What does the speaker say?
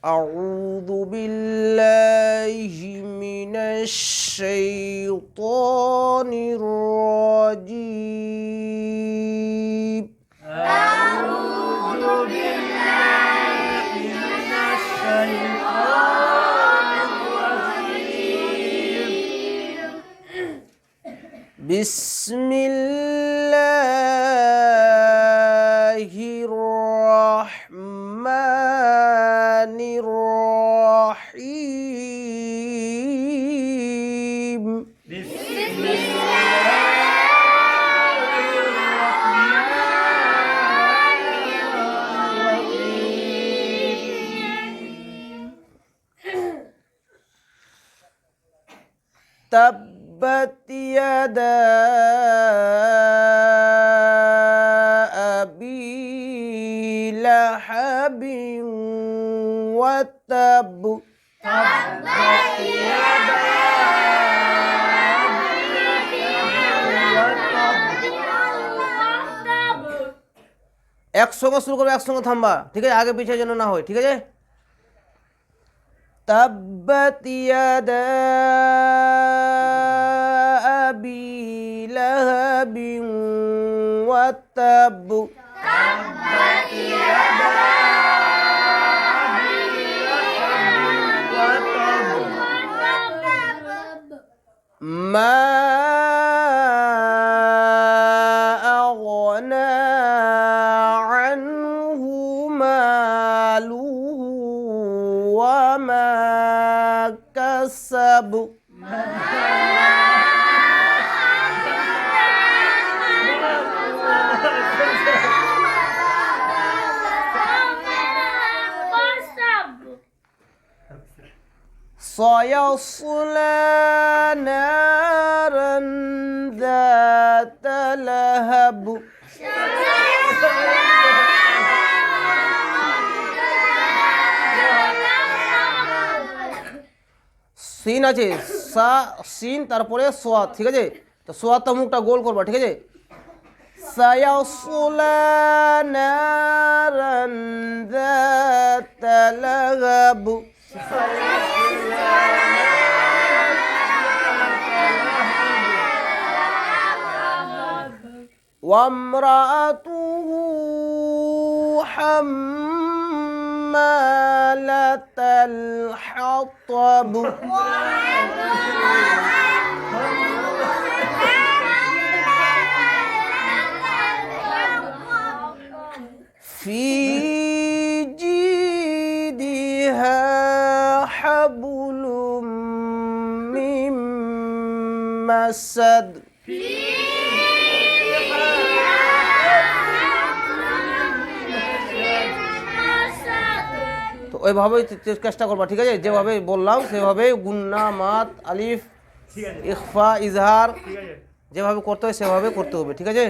أعوذ بالله من الشيطان الرجيم أعوذ بالله من الشيطان الرجيم بسم الله الرحمن الرحيم بسم الله الرحمن الرحيم تبت يدا أبي لهب وتب تبت يدا একসঙ্গে শুরু করবে, একসঙ্গে থামবা, ঠিক আছে? আগে পিছিয়ে যেন না হয়, ঠিক আছে? تبت يدا أبي لهب وتب تبت يدا أبي لهب وتب ما أغنى عنه ماله وما كسب سيصلى نارا ذات لهب সিন আছে, সা সিন তারপরে সোয়াদ, ঠিক আছে? তো সোয়াদটা মুখটা গোল করবা, ঠিক আছে? سيصلى نارا ذات لهب وامرأته حمالة الحطب في جيدها حبل من مسد তো ওইভাবেই চেষ্টা করবা, ঠিক আছে? যেভাবে বললাম সেভাবে গুন্না, মাত, আলিফ, ইখফা, ইজহার যেভাবে করতে হয় সেভাবে করতে হবে, ঠিক আছে?